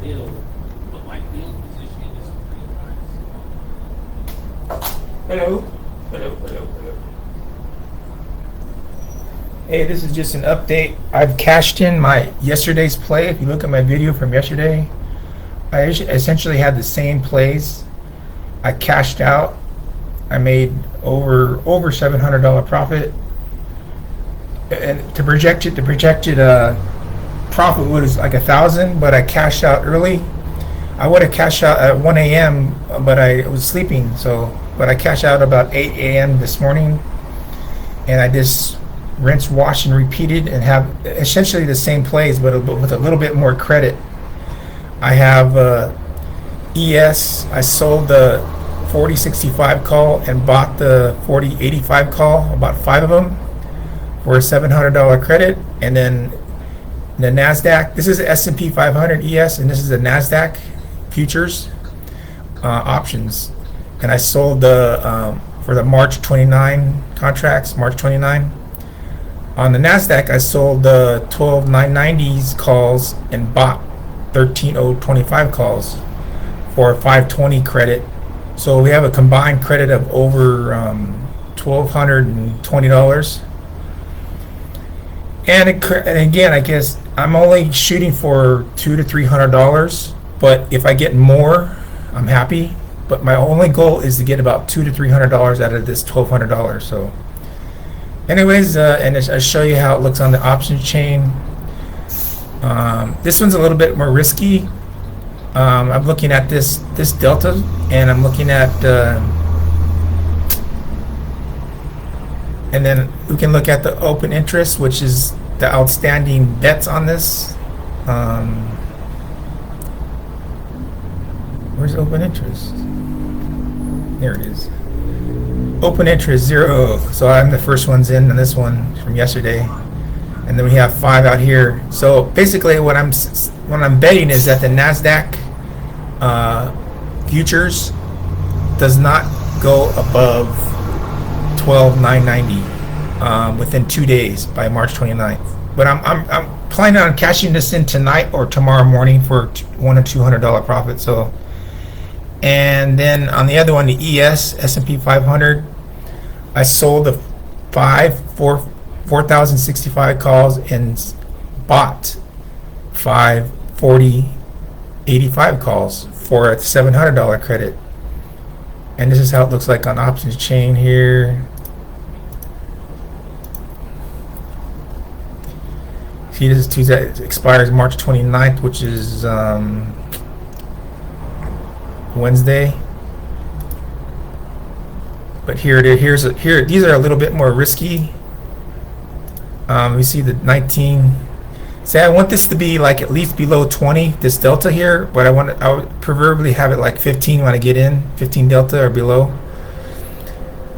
Hello. Hello, hello, hello. Hey, this is just an update. I've cashed in my yesterday's play. If you look at my video from yesterday, I essentially had the same plays. I cashed out. I made over $700 profit. And the projected profit was like 1,000, but I cashed out early. I would have cashed out at 1 a.m., but I was sleeping, but I cashed out about 8 a.m. this morning, and I just rinse, wash, and repeated, and have essentially the same plays, but with a little bit more credit. I have ES. I sold the 4065 call and bought the 4085 call. I bought 5 of them for a $700 credit, and then the Nasdaq. This is the S&P 500 ES, and this is the Nasdaq futures options. And I sold the for the March 29 contracts, March 29. On the Nasdaq, I sold the 12990s calls and bought 13025 calls for a 520 credit. So we have a combined credit of over $1,220. And again, I guess I'm only shooting for $200 to $300. But if I get more, I'm happy. But my only goal is to get about $200 to $300 out of this $1,200. So, anyways, and I'll show you how it looks on the options chain. This one's a little bit more risky. I'm looking at this delta, and I'm looking at, and then we can look at the open interest, which is the outstanding bets on this. Where's open interest? There it is. Open interest 0. So I'm the first ones in on this one from yesterday, and then we have 5 out here. So basically, what I'm betting is that the Nasdaq futures does not go above 12,990 within 2 days by March 29th. But I'm planning on cashing this in tonight or tomorrow morning for $100 or $200 profit. So. And then on the other one, the ES, S&P 500, I sold the 4,065 calls and bought 5,4085 calls for a $700 credit. And this is how it looks like on options chain here. See, this is Tuesday. It expires March 29th, which is Wednesday. But here it is. Here these are a little bit more risky. We see the 19. Say I want this to be like at least below 20, this delta here, but I would preferably have it like 15 when I get in, 15 delta or below.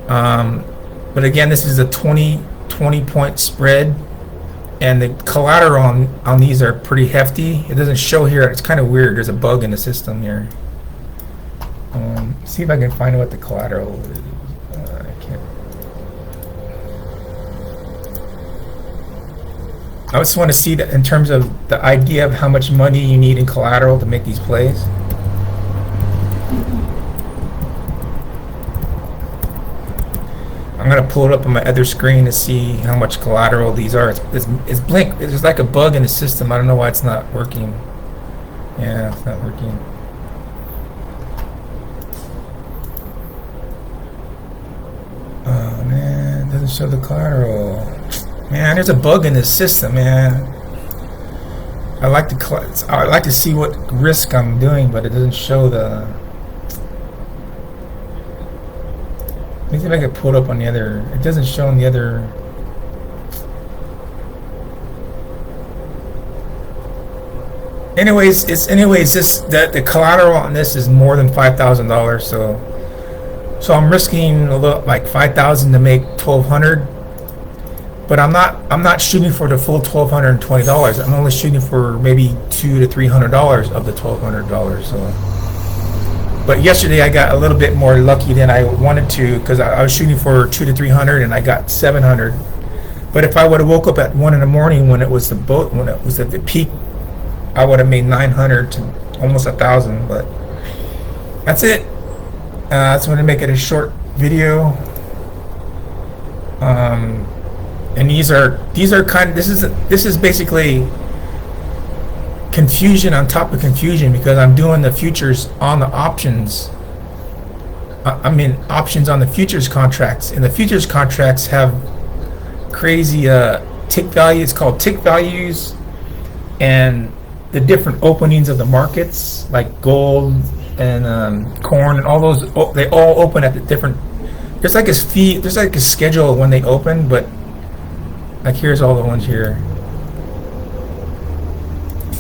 But again, this is a 20 point spread, and the collateral on these are pretty hefty. It doesn't show here. It's kind of weird. There's a bug in the system here. See if I can find what the collateral is. I can't. I just want to see that in terms of the idea of how much money you need in collateral to make these plays. I'm gonna pull it up on my other screen to see how much collateral these are. It's blink. There's like a bug in the system. I don't know why it's not working. Yeah, it's not working. Oh man, it doesn't show the collateral. Man, there's a bug in this system, man. I like to see what risk I'm doing, but it doesn't show the. Let me see if I can pull it up on the other. It doesn't show on the other. Anyways, the collateral on this is more than $5,000, so I'm risking a little, like 5,000 to make 1,200. But I'm not shooting for the full $1,220. I'm only shooting for maybe $200 to $300 of the $1,200. So, but yesterday I got a little bit more lucky than I wanted to, because I was shooting for $200 to $300 and I got 700. But if I would have woke up at 1 in the morning when it was the peak, I would have made 900 to almost 1,000. But that's it. I just want to make it a short video. And these are kind of, this is basically confusion on top of confusion, because I'm doing the futures on the options. I mean options on the futures contracts, and the futures contracts have crazy tick values. It's called tick values, and the different openings of the markets, like gold and corn and all those, they all open at the different. There's like a schedule when they open, but like here's all the ones here.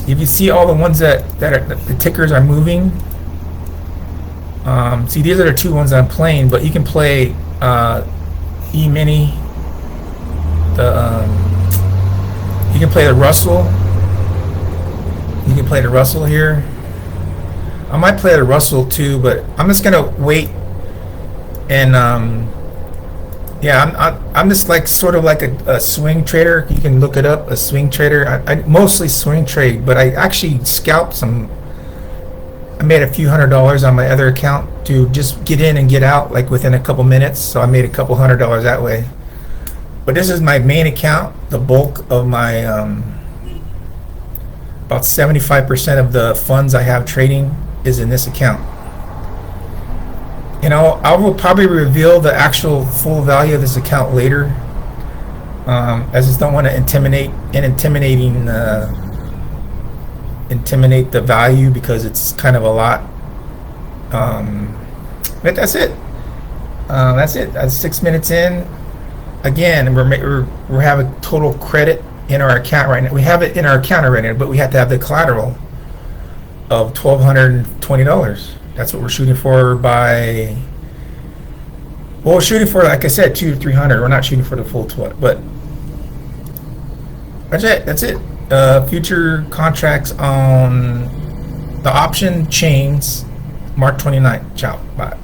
If you see all the ones that the tickers are moving, see, these are the two ones I'm playing, but you can play E-mini, you can play the Russell. You can play the Russell here. I might play the Russell too, but I'm just gonna wait. And yeah, I'm just like sort of like a swing trader. You can look it up, a swing trader. I mostly swing trade, but I actually scalped some. I made a few $100s on my other account to just get in and get out like within a couple minutes. So I made a couple $100 that way. But this is my main account. The bulk of my about 75% of the funds I have trading is in this account. You know, I will probably reveal the actual full value of this account later. I just don't want to intimidate the value, because it's kind of a lot. But that's it. That's 6 minutes in. Again, we're having total credit in our account right now. We have it in our account already, but we have to have the collateral of $1,220. That's what we're shooting for by. Well, we're shooting for, like I said, 200 to 300. We're not shooting for the full 12, but that's it. That's it. Future contracts on the option chains, March 29th. Ciao. Bye.